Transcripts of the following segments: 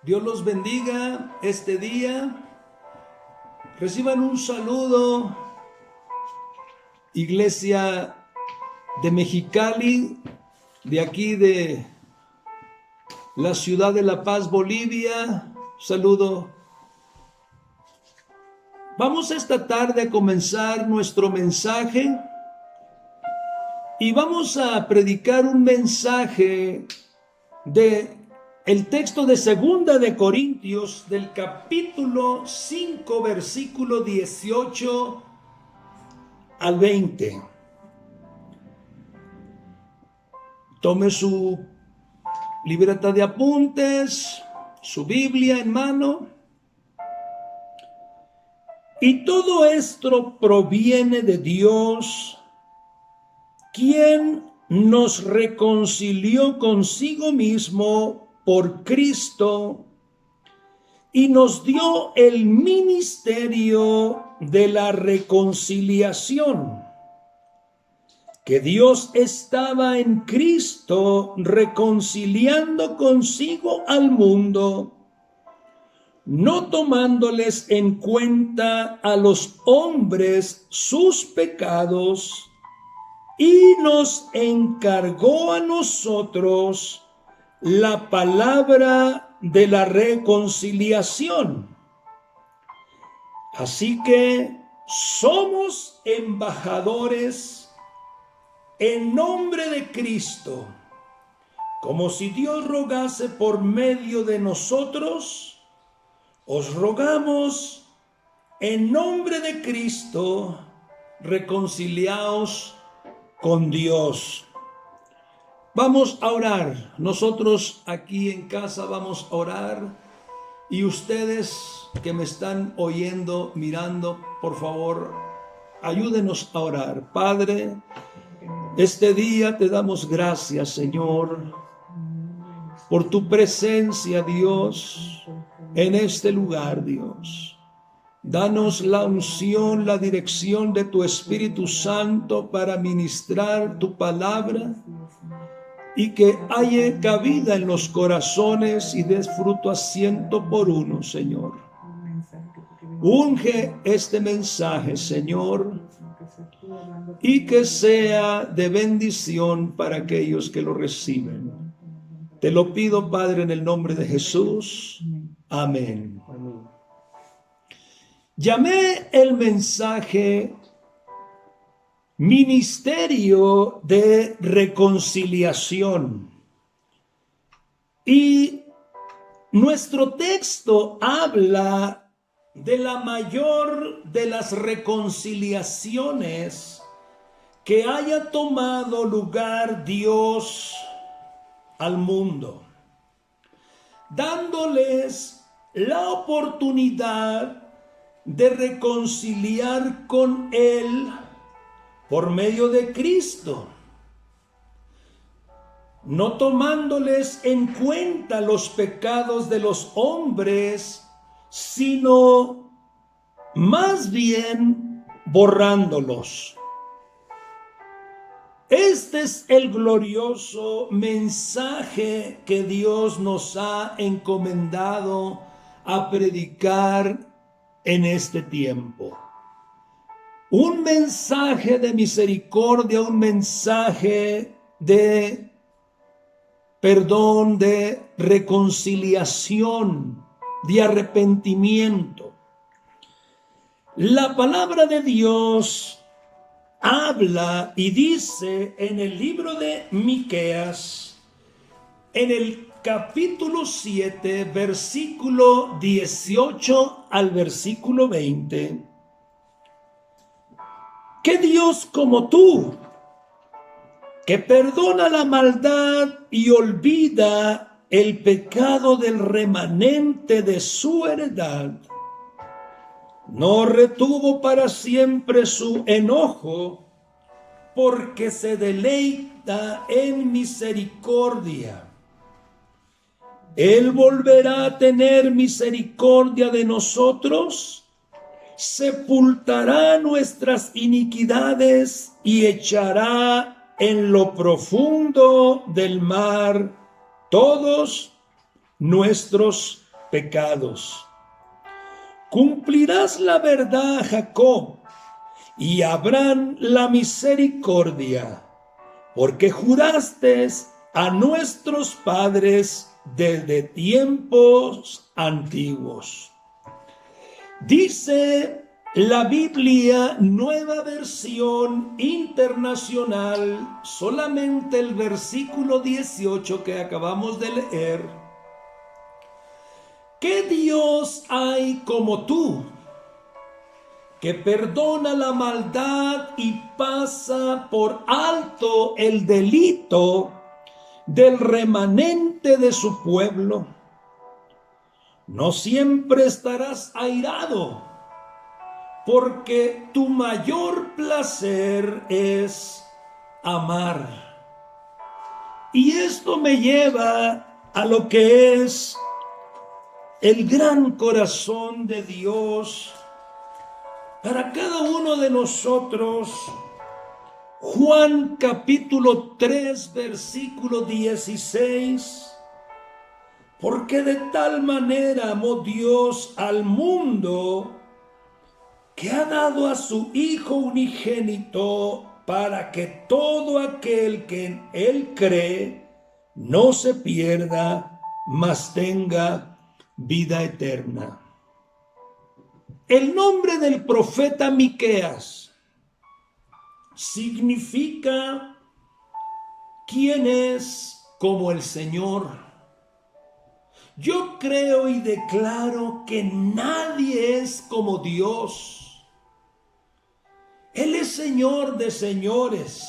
Dios los bendiga este día. Reciban un saludo, Iglesia de Mexicali, de aquí de la ciudad de La Paz, Bolivia. Saludo. Vamos esta tarde a comenzar nuestro mensaje y vamos a predicar un mensaje de el texto de Segunda de Corintios del capítulo 5 versículo 18 al 20. Tome su libreta de apuntes, su Biblia en mano. Y todo esto proviene de Dios, quien nos reconcilió consigo mismo por Cristo y nos dio el ministerio de la reconciliación. Que Dios estaba en Cristo reconciliando consigo al mundo, no tomándoles en cuenta a los hombres sus pecados, y nos encargó a nosotros la palabra de la reconciliación. Así que somos embajadores en nombre de Cristo, como si Dios rogase por medio de nosotros. Os rogamos en nombre de Cristo, reconciliaos con Dios. Vamos a orar. Nosotros aquí en casa vamos a orar. Y ustedes que me están oyendo, mirando, por favor, ayúdenos a orar. Padre, este día te damos gracias, Señor, por tu presencia, Dios, en este lugar, Dios. Danos la unción, la dirección de tu Espíritu Santo para ministrar tu palabra y que haya cabida en los corazones y des fruto a 100 por 1, Señor. Unge este mensaje, Señor, y que sea de bendición para aquellos que lo reciben. Te lo pido, Padre, en el nombre de Jesús. Amén. Llamé el mensaje Ministerio de Reconciliación. Y nuestro texto habla de la mayor de las reconciliaciones que haya tomado lugar Dios al mundo, dándoles la oportunidad de reconciliar con Él por medio de Cristo, no tomándoles en cuenta los pecados de los hombres, sino más bien borrándolos. Este es el glorioso mensaje que Dios nos ha encomendado a predicar en este tiempo. Un mensaje de misericordia, un mensaje de perdón, de reconciliación, de arrepentimiento. La palabra de Dios habla y dice en el libro de Miqueas, en el capítulo 7, versículo 18 al versículo 20, que Dios como tú, que perdona la maldad y olvida el pecado del remanente de su heredad, no retuvo para siempre su enojo, porque se deleita en misericordia. Él volverá a tener misericordia de nosotros, sepultará nuestras iniquidades y echará en lo profundo del mar todos nuestros pecados. Cumplirás la verdad a Jacob y a Abraham la misericordia, porque juraste a nuestros padres desde tiempos antiguos. Dice la Biblia, Nueva Versión Internacional, solamente el versículo 18 que acabamos de leer: ¿qué Dios hay como tú, que perdona la maldad y pasa por alto el delito del remanente de su pueblo? No siempre estarás airado, porque tu mayor placer es amar. Y esto me lleva a lo que es el gran corazón de Dios para cada uno de nosotros. Juan capítulo 3, versículo 16. Porque de tal manera amó Dios al mundo, que ha dado a su Hijo unigénito, para que todo aquel que en Él cree no se pierda, mas tenga vida eterna. El nombre del profeta Miqueas significa ¿quién es como el Señor? Yo creo y declaro que nadie es como Dios. Él es Señor de señores.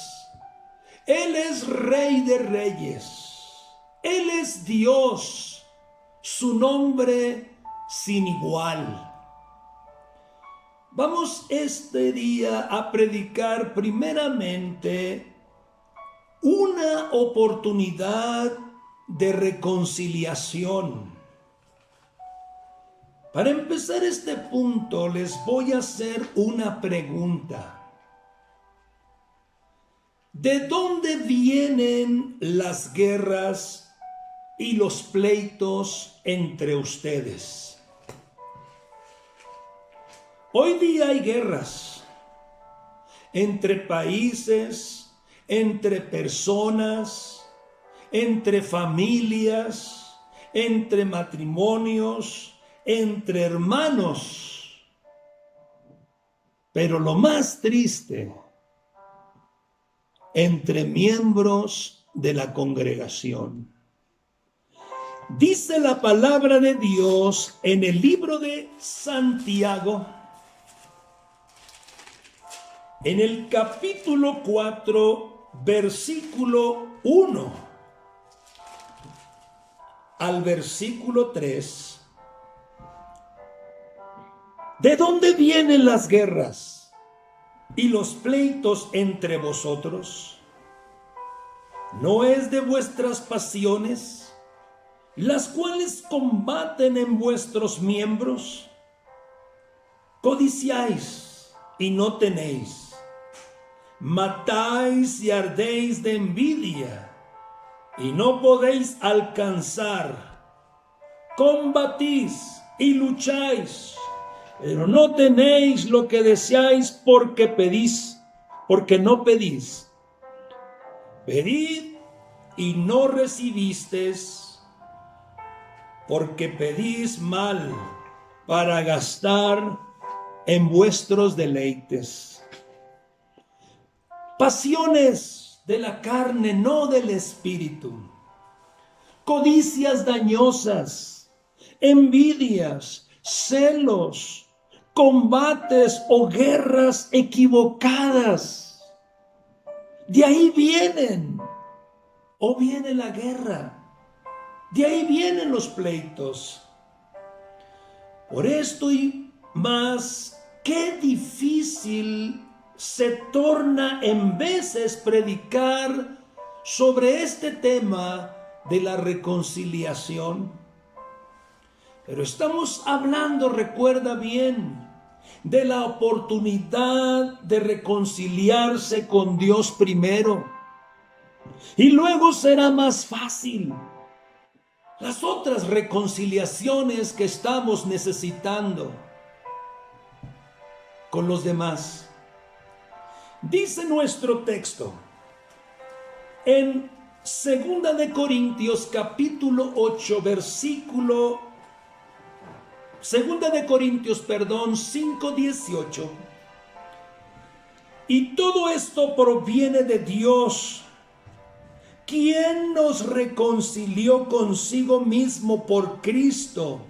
Él es Rey de reyes. Él es Dios. Su nombre sin igual. Vamos este día a predicar primeramente una oportunidad de reconciliación. Para empezar este punto les voy a hacer una pregunta. ¿De dónde vienen las guerras y los pleitos entre ustedes? Hoy día hay guerras entre países, entre personas, entre familias, entre matrimonios, entre hermanos. Pero lo más triste, entre miembros de la congregación. Dice la palabra de Dios en el libro de Santiago, en el capítulo 4, versículo 1 al versículo 3. ¿De dónde vienen las guerras y los pleitos entre vosotros? ¿No es de vuestras pasiones, las cuales combaten en vuestros miembros? Codiciáis y no tenéis, matáis y ardéis de envidia y no podéis alcanzar, combatís y lucháis, pero no tenéis lo que deseáis porque no pedís. Pedid y no recibisteis, porque pedís mal para gastar en vuestros deleites. Pasiones de la carne, no del espíritu. Codicias dañosas, envidias, celos, combates o guerras equivocadas. De ahí vienen, o viene la guerra. De ahí vienen los pleitos. Por esto y más, qué difícil se torna en veces predicar sobre este tema de la reconciliación. Pero estamos hablando, recuerda bien, de la oportunidad de reconciliarse con Dios primero. Y luego será más fácil. las otras reconciliaciones que estamos necesitando con los demás. Dice nuestro texto en 2 de Corintios capítulo 8 versículo 2 de Corintios, 5:18. Y todo esto proviene de Dios, quien nos reconcilió consigo mismo por Cristo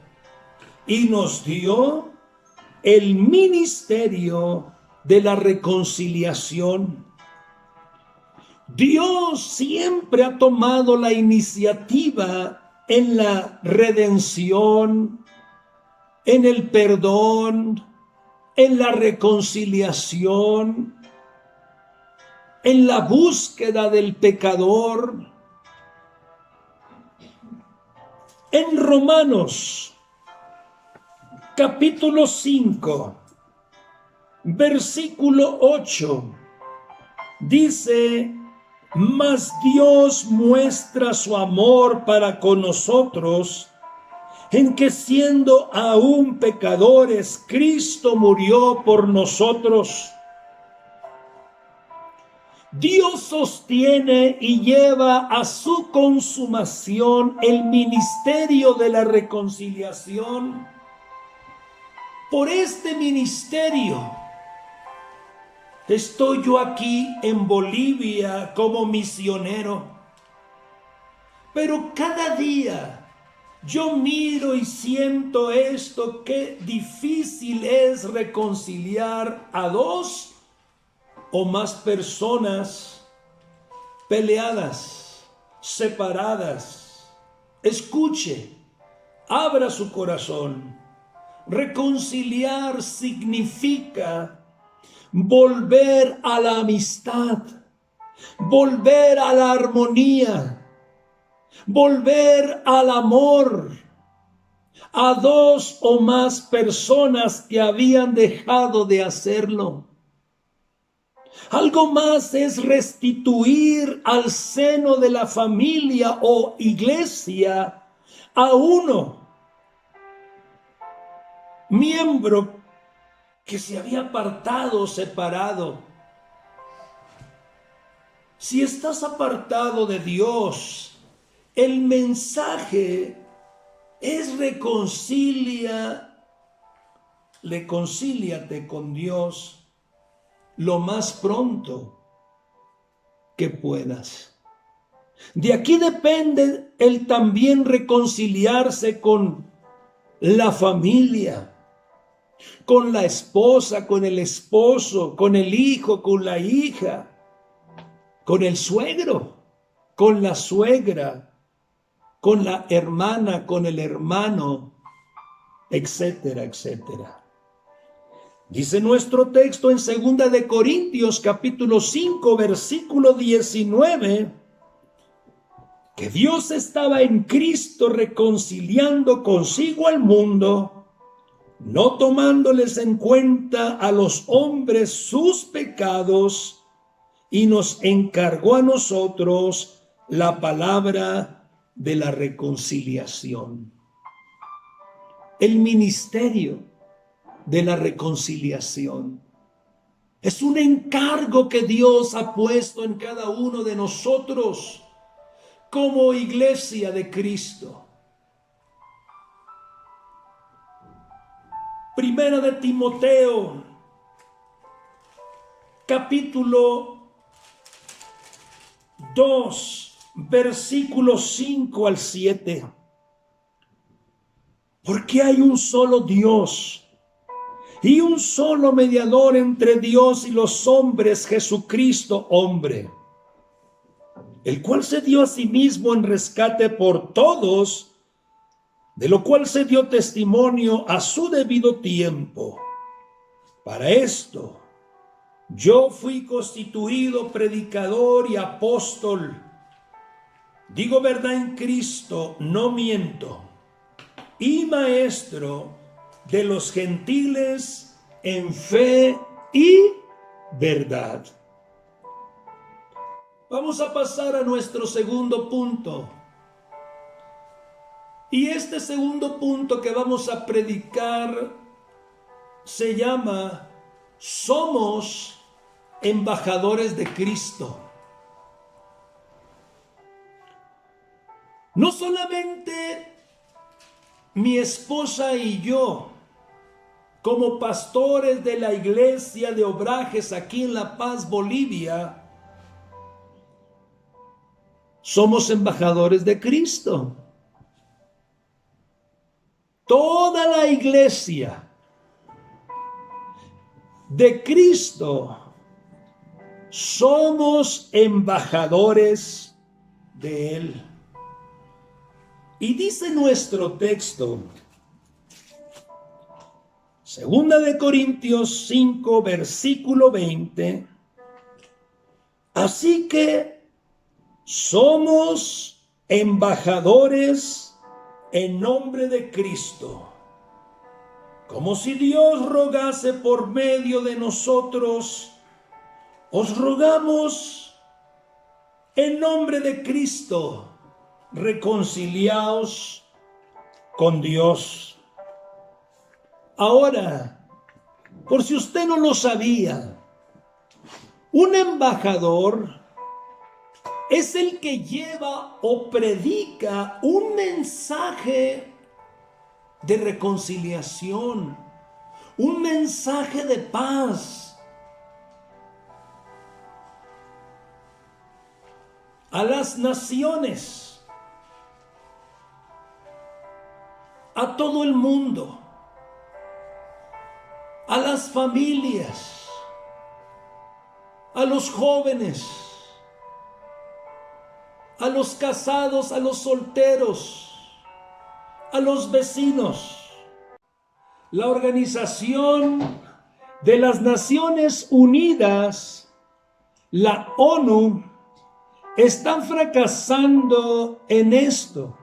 y nos dio el ministerio de la reconciliación. Dios siempre ha tomado la iniciativa en la redención, en el perdón, en la reconciliación, en la búsqueda del pecador. En Romanos capítulo 5, versículo 8, dice: mas Dios muestra su amor para con nosotros, en que siendo aún pecadores, Cristo murió por nosotros. Dios sostiene y lleva a su consumación el ministerio de la reconciliación. Por este ministerio estoy yo aquí en Bolivia como misionero. Pero cada día yo miro y siento esto, qué difícil es reconciliar a dos o más personas peleadas, separadas. Escuche, abra su corazón. Reconciliar significa volver a la amistad, volver a la armonía, volver al amor a dos o más personas que habían dejado de hacerlo. Algo más es restituir al seno de la familia o iglesia a uno miembro que se había apartado, separado. Si estás apartado de Dios, el mensaje es reconcíliate con Dios lo más pronto que puedas. De aquí depende el también reconciliarse con la familia, con la esposa, con el esposo, con el hijo, con la hija, con el suegro, con la suegra, con la hermana, con el hermano, etcétera, etcétera. Dice nuestro texto en 2 de Corintios capítulo 5 versículo 19 que Dios estaba en Cristo reconciliando consigo al mundo, no tomándoles en cuenta a los hombres sus pecados, y nos encargó a nosotros la palabra de la reconciliación. El ministerio de la reconciliación es un encargo que Dios ha puesto en cada uno de nosotros como iglesia de Cristo. Primera de Timoteo, capítulo 2, versículos 5 al 7. Porque hay un solo Dios y un solo mediador entre Dios y los hombres, Jesucristo hombre, el cual se dio a sí mismo en rescate por todos, de lo cual se dio testimonio a su debido tiempo. Para esto yo fui constituido predicador y apóstol. Digo verdad en Cristo, no miento. Y maestro de los gentiles en fe y verdad. Vamos a pasar a nuestro segundo punto. Y este segundo punto que vamos a predicar se llama: somos embajadores de Cristo. No solamente mi esposa y yo, como pastores de la iglesia de Obrajes aquí en La Paz, Bolivia, somos embajadores de Cristo. Toda la iglesia de Cristo somos embajadores de Él. Y dice nuestro texto, 2 de Corintios 5, versículo 20, así que somos embajadores en nombre de Cristo, como si Dios rogase por medio de nosotros. Os rogamos en nombre de Cristo, reconciliaos con Dios. Ahora, por si usted no lo sabía, un embajador es el que lleva o predica un mensaje de reconciliación, un mensaje de paz a las naciones, a todo el mundo, a las familias, a los jóvenes, a los casados, a los solteros, a los vecinos. La Organización de las Naciones Unidas, la ONU, está fracasando en esto.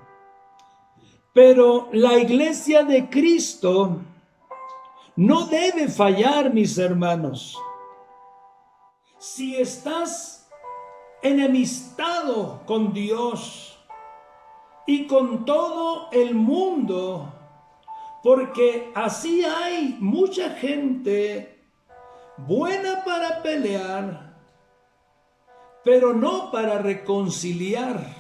Pero la Iglesia de Cristo no debe fallar, mis hermanos. Si estás enemistado con Dios y con todo el mundo, porque así hay mucha gente buena para pelear, pero no para reconciliar.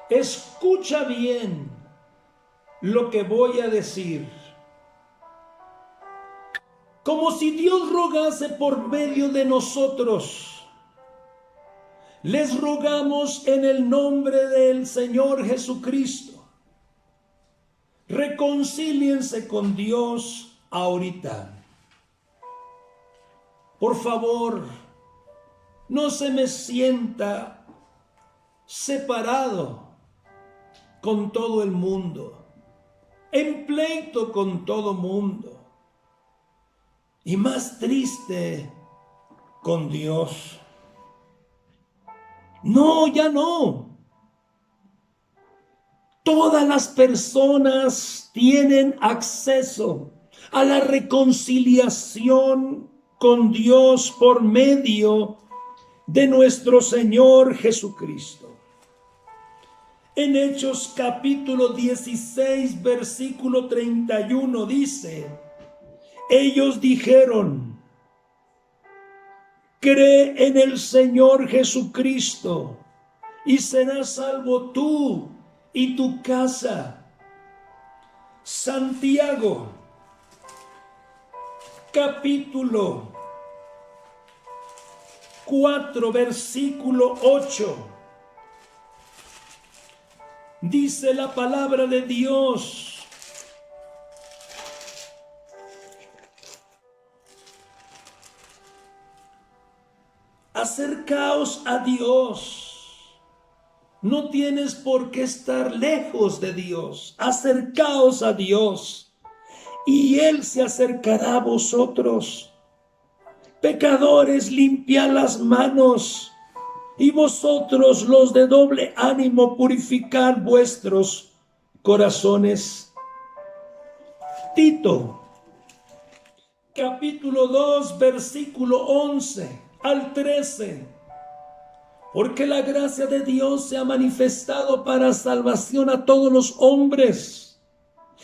Escucha bien lo que voy a decir. Como si Dios rogase por medio de nosotros, les rogamos en el nombre del Señor Jesucristo. Reconcíliense con Dios ahorita. Por favor, no se me sienta separado con todo el mundo, en pleito con todo mundo, y más triste con Dios. No, ya no. Todas las personas tienen acceso a la reconciliación con Dios por medio de nuestro Señor Jesucristo. En Hechos capítulo 16, versículo 31 dice: ellos dijeron: cree en el Señor Jesucristo y serás salvo tú y tu casa. Santiago capítulo 4, versículo 8. Dice la palabra de Dios: acercaos a Dios. No tienes por qué estar lejos de Dios. Acercaos a Dios y Él se acercará a vosotros. Pecadores, limpiad las manos, y vosotros los de doble ánimo, purificad vuestros corazones. Tito capítulo 2, versículo 11 al 13. Porque la gracia de Dios se ha manifestado para salvación a todos los hombres,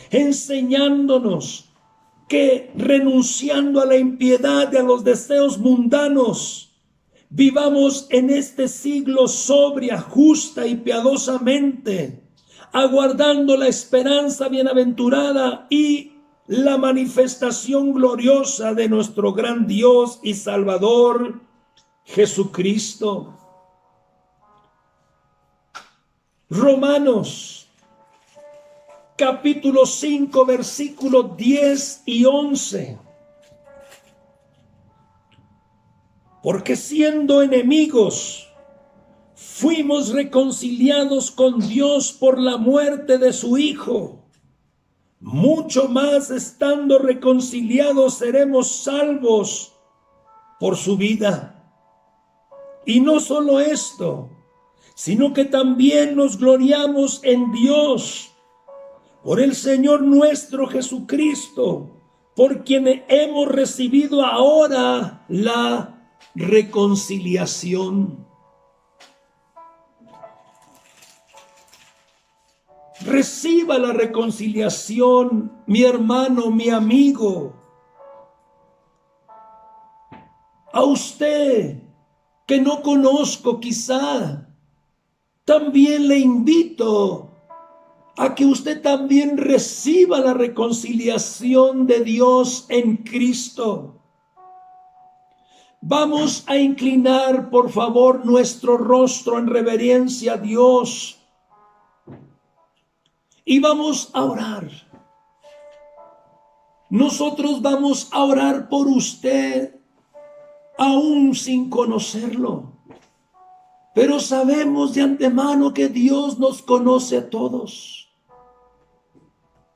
enseñándonos que renunciando a la impiedad y a los deseos mundanos, vivamos en este siglo sobria, justa y piadosamente, aguardando la esperanza bienaventurada y la manifestación gloriosa de nuestro gran Dios y Salvador, Jesucristo. Romanos capítulo 5, versículos 10 y 11. Porque siendo enemigos, fuimos reconciliados con Dios por la muerte de su Hijo. Mucho más estando reconciliados seremos salvos por su vida. Y no solo esto, sino que también nos gloriamos en Dios por el Señor nuestro Jesucristo, por quien hemos recibido ahora la reconciliación. Reciba la reconciliación, mi hermano, mi amigo. A usted que no conozco quizá, también le invito a que usted también reciba la reconciliación de Dios en Cristo. Vamos a inclinar, por favor, nuestro rostro en reverencia a Dios y vamos a orar. Nosotros vamos a orar por usted, aún sin conocerlo. Pero sabemos de antemano que Dios nos conoce a todos.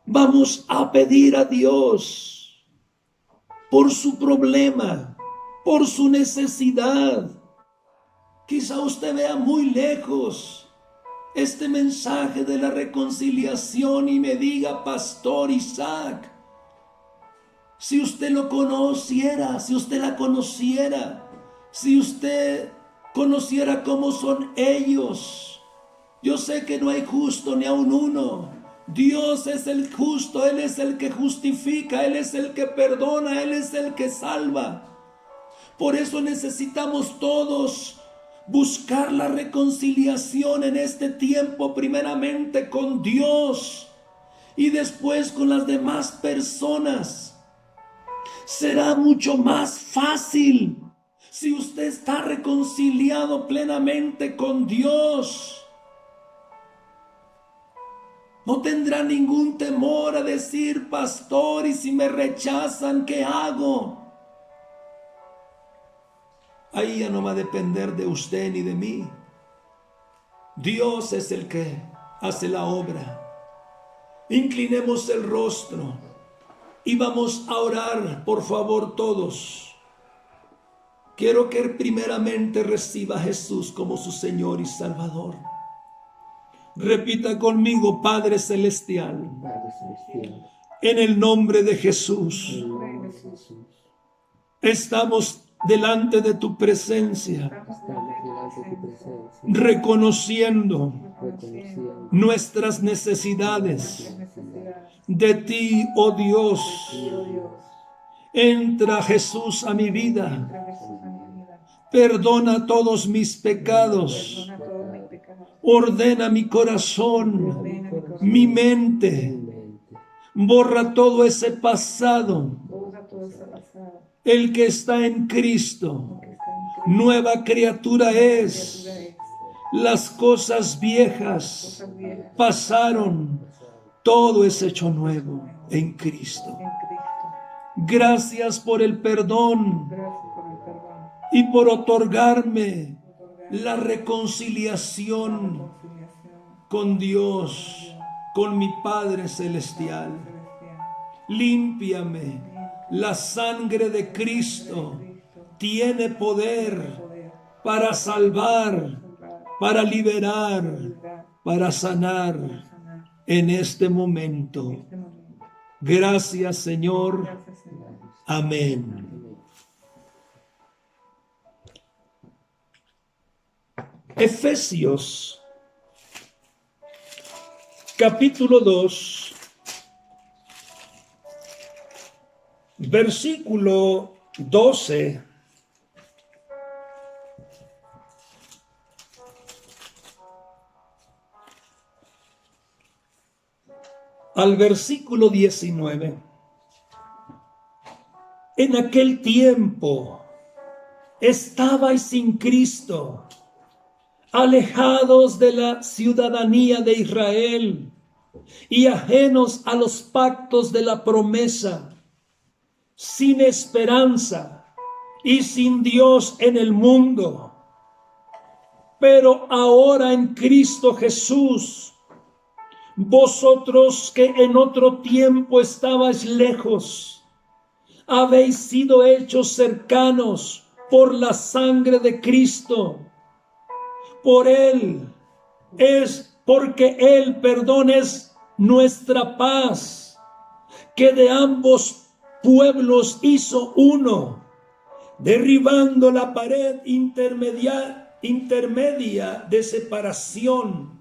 Vamos a pedir a Dios por su problema, por su necesidad. Quizá usted vea muy lejos este mensaje de la reconciliación y me diga, Pastor Isaac, si usted lo conociera, si usted la conociera, si usted conociera cómo son ellos. Yo sé que no hay justo ni aun uno. Dios es el justo, Él es el que justifica, Él es el que perdona, Él es el que salva. Por eso necesitamos todos buscar la reconciliación en este tiempo, primeramente con Dios y después con las demás personas. Será mucho más fácil si usted está reconciliado plenamente con Dios. No tendrá ningún temor a decir, pastor, y si me rechazan, ¿qué hago? Ahí ya no va a depender de usted ni de mí. Dios es el que hace la obra. Inclinemos el rostro y vamos a orar, por favor, todos. Quiero que primeramente reciba a Jesús como su Señor y Salvador. Repita conmigo, Padre Celestial, en el nombre de Jesús, estamos delante de tu presencia, reconociendo nuestras necesidades de ti, oh Dios. Entra, Jesús, a mi vida. Perdona todos mis pecados. Ordena mi corazón, mi mente. Borra todo ese pasado. El que está en Cristo, nueva criatura es. Las cosas viejas pasaron. Todo es hecho nuevo en Cristo. Gracias por el perdón y por otorgarme la reconciliación con Dios, con mi Padre Celestial. Límpiame. La sangre de Cristo tiene poder para salvar, para liberar, para sanar en este momento. Gracias, Señor. Amén. Efesios, capítulo 2, versículo 12. Al versículo 19. En aquel tiempo estabais sin Cristo, alejados de la ciudadanía de Israel y ajenos a los pactos de la promesa, sin esperanza y sin Dios en el mundo. Pero ahora en Cristo Jesús, vosotros que en otro tiempo estabais lejos, habéis sido hechos cercanos por la sangre de Cristo. Por Él porque Él, perdón, es nuestra paz, que de ambos pueblos hizo uno, derribando la pared intermedia de separación,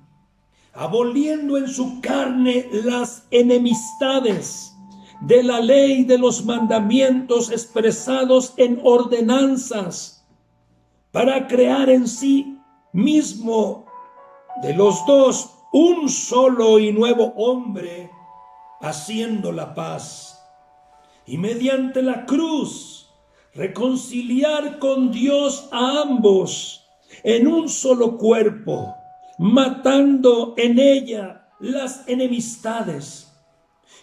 aboliendo en su carne las enemistades de la ley de los mandamientos expresados en ordenanzas, para crear en sí mismo de los dos un solo y nuevo hombre, haciendo la paz, y mediante la cruz reconciliar con Dios a ambos en un solo cuerpo, matando en ella las enemistades.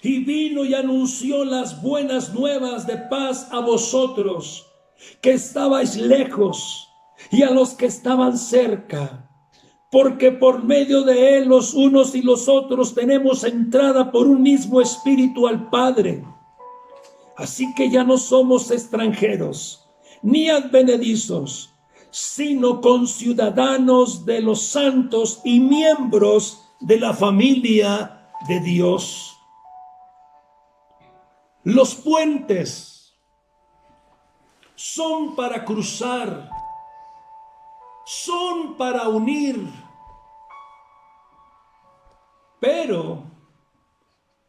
Y vino y anunció las buenas nuevas de paz a vosotros, que estabais lejos, y a los que estaban cerca, porque por medio de Él los unos y los otros tenemos entrada por un mismo espíritu al Padre. Así que ya no somos extranjeros, ni advenedizos, sino conciudadanos de los santos y miembros de la familia de Dios. Los puentes son para cruzar, son para unir, pero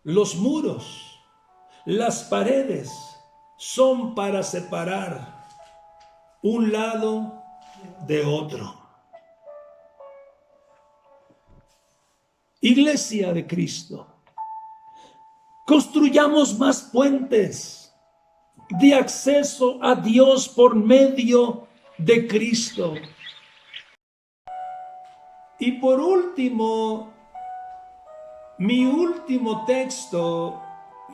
los muros, las paredes, son para separar un lado de otro. Iglesia de Cristo, construyamos más puentes de acceso a Dios por medio de Cristo. Y por último, mi último texto,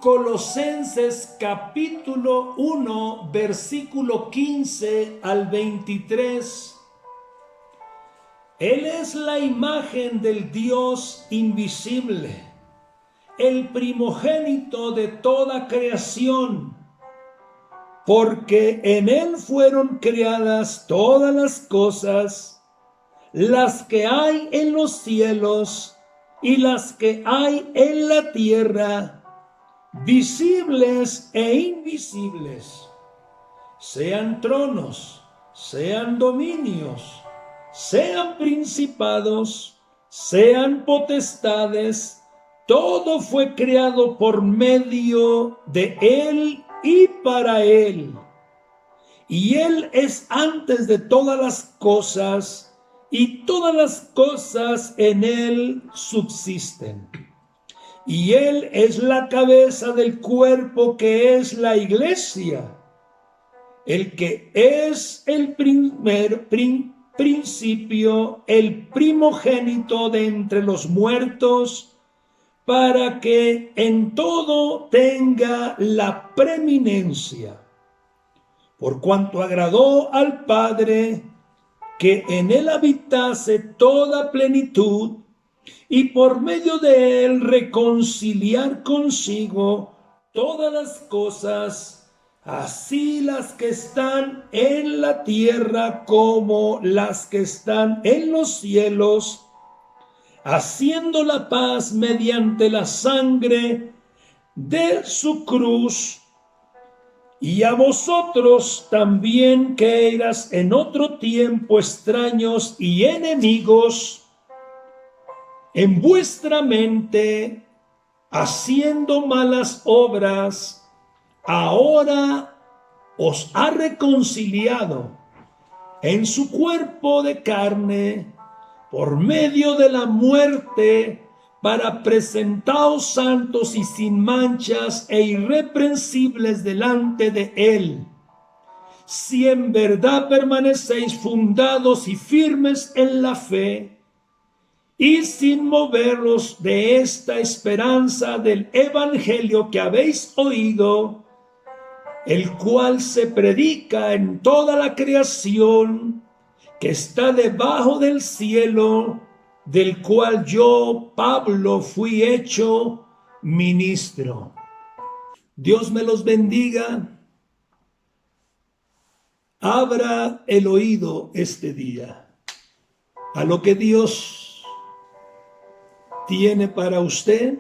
Colosenses capítulo 1, versículo 15 al 23. Él es la imagen del Dios invisible, el primogénito de toda creación, porque en Él fueron creadas todas las cosas, las que hay en los cielos y las que hay en la tierra, visibles e invisibles, sean tronos, sean dominios, sean principados, sean potestades. Todo fue creado por medio de Él y para Él. Y Él es antes de todas las cosas, y todas las cosas en Él subsisten. Y Él es la cabeza del cuerpo, que es la iglesia, el que es el principio, el primogénito de entre los muertos, para que en todo tenga la preeminencia, por cuanto agradó al Padre que en Él habitase toda plenitud, y por medio de Él reconciliar consigo todas las cosas, así las que están en la tierra como las que están en los cielos, haciendo la paz mediante la sangre de su cruz. Y a vosotros también, que eras en otro tiempo extraños y enemigos, en vuestra mente, haciendo malas obras, ahora os ha reconciliado en su cuerpo de carne por medio de la muerte, para presentaos santos y sin manchas e irreprensibles delante de él, si en verdad permanecéis fundados y firmes en la fe, y sin moveros de esta esperanza del evangelio que habéis oído, el cual se predica en toda la creación que está debajo del cielo, del cual yo, Pablo, fui hecho ministro. Dios me los bendiga. Abra el oído este día a lo que Dios tiene para usted.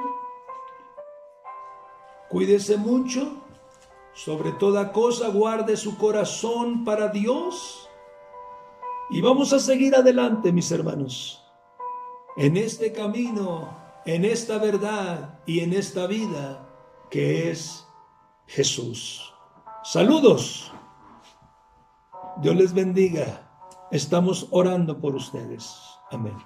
Cuídese mucho. Sobre toda cosa, guarde su corazón para Dios. Y vamos a seguir adelante, mis hermanos, en este camino, en esta verdad y en esta vida que es Jesús. Saludos. Dios les bendiga. Estamos orando por ustedes. Amén.